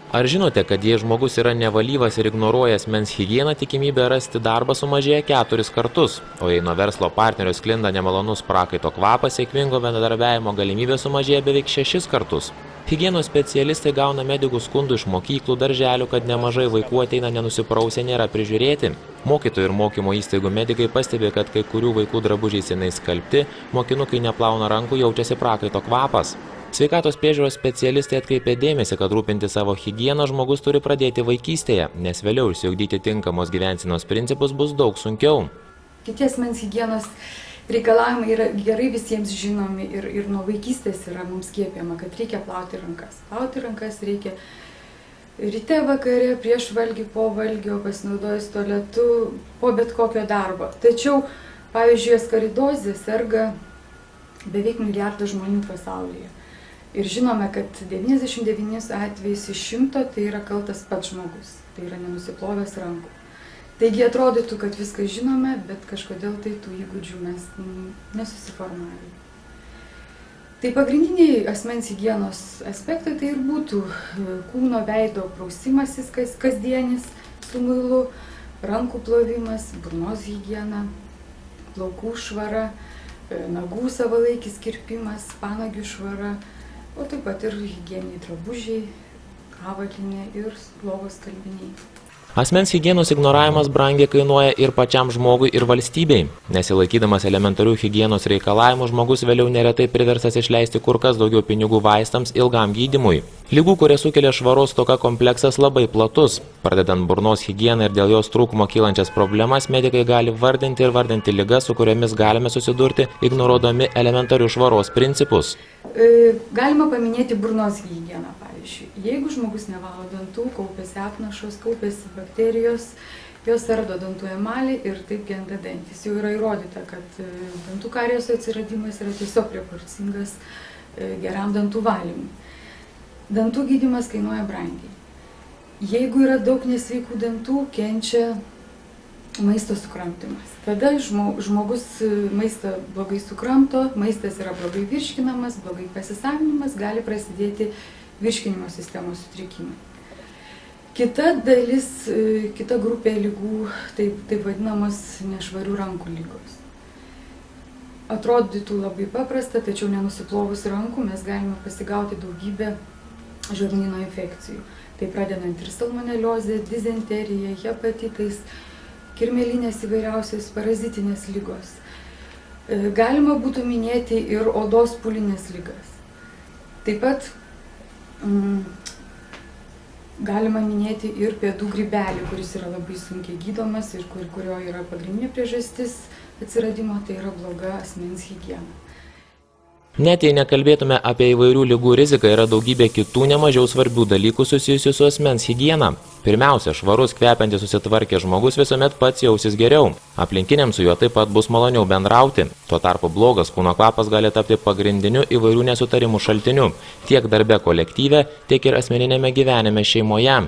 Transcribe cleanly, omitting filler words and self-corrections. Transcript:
Ar žinote, kad jei žmogus yra nevalyvas ir ignoruoja asmens higieną, tikimybė rasti darbą sumažėja 4 kartus, o jei nuo verslo partnerio sklinda nemalonus prakaito kvapas, sėkmingo bendradarbiavimo galimybė sumažėja beveik 6 kartus. Higienos specialistai gauna medikų skundų iš mokyklų, darželių, kad nemažai vaikų ateina nenusiprausę, nėra prižiūrėti. Mokytojų ir mokymo įstaigų medikai pastebi, kad kai kurių vaikų drabužiai senai skalbti, mokinukai neplauna rankų, jaučiasi prakaito kvapas. Sveikatos priežiūros specialistai atkreipė dėmesį, kad rūpinti savo higieną žmogus turi pradėti vaikystėje, nes vėliau išsiugdyti tinkamos gyvensenos principus bus daug sunkiau. Kiti asmens higienos reikalavimai yra gerai visiems žinomi ir nuo vaikystės yra mums skiepijama, kad reikia plauti rankas. Plauti rankas reikia ryte, vakare, prieš valgį, po valgio, pasinaudojus tualetu, po bet kokio darbo. Tačiau, pavyzdžiui, askaridozė serga beveik milijardas žmonių pasaulyje. Ir žinome, kad 99 atvejais iš 100 tai yra kaltas pats žmogus, tai yra nenusiplovęs rankų. Taigi atrodytų, kad viską žinome, bet kažkodėl tai tų įgūdžių mes nesusiformavome. Tai pagrindiniai asmens higienos aspektai tai ir būtų kūno veido prausimasis kasdienis su muilu, rankų plovimas, burnos higiena, plaukų švara, nagų savalaikis kirpimas, panagių švara, o taip pat ir higieniniai drabužiai, avalynė ir lovos skalbiniai. Asmens higienos ignoravimas brangiai kainuoja ir pačiam žmogui, ir valstybei. Nesilaikydamas elementarių higienos reikalavimų, žmogus vėliau neretai priverstas išleisti kur kas daugiau pinigų vaistams ilgam gydymui. Ligų, kurias sukelia švaros stoka kompleksas, labai platus. Pradedant burnos higieną ir dėl jos trūkumo kylančias problemas, medikai gali vardinti ligas, su kuriomis galime susidurti, ignoruodami elementarių švaros principus. Galima paminėti burnos higieną, pavyzdžiui. Jeigu žmogus nevalo dantų, kaupiasi apnašos, kaupiasi bakterijos, jos ardo dantų emalį ir taip genda dantys. Jau yra įrodyta, kad dantų karieso atsiradimas yra tiesiog proporcingas geram dantų valymui. Dantų gydymas kainuoja brangiai. Jeigu yra daug nesveikų dantų, kenčia maisto sukramtymas. Tada žmogus maistą blogai sukramto, maistas yra blogai virškinamas, blogai pasisavinimas, gali prasidėti virškinimo sistemos sutrikimai. Kita dalis, kita grupė ligų, taip vadinamas nešvarių rankų ligos. Atrodytų labai paprasta, tačiau nenusiplovus rankų mes galime pasigauti daugybę žarnyno infekcijų. Tai pradedant ir salmoneliozė, dizenterija, hepatitais, kirmėlinės įvairiausios parazitinės ligos. Galima būtų minėti ir odos pūlinės ligas. Taip pat galima minėti ir pėdų grybelį, kuris yra labai sunkiai gydomas ir kurio yra pagrindinė priežastis atsiradimo, tai yra bloga asmens higiena. Net jei nekalbėtume apie įvairių ligų riziką, yra daugybė kitų nemažiau svarbių dalykų susijusių su asmens higiena. Pirmiausia, švarus, kvepiantis, susitvarkęs žmogus visuomet pats jausis geriau. Aplinkiniams su juo taip pat bus maloniau bendrauti. Tuo tarpu blogas kūno kvapas gali tapti pagrindiniu įvairių nesutarimų šaltiniu, tiek darbe kolektyve, tiek ir asmeninėme gyvenime šeimoje.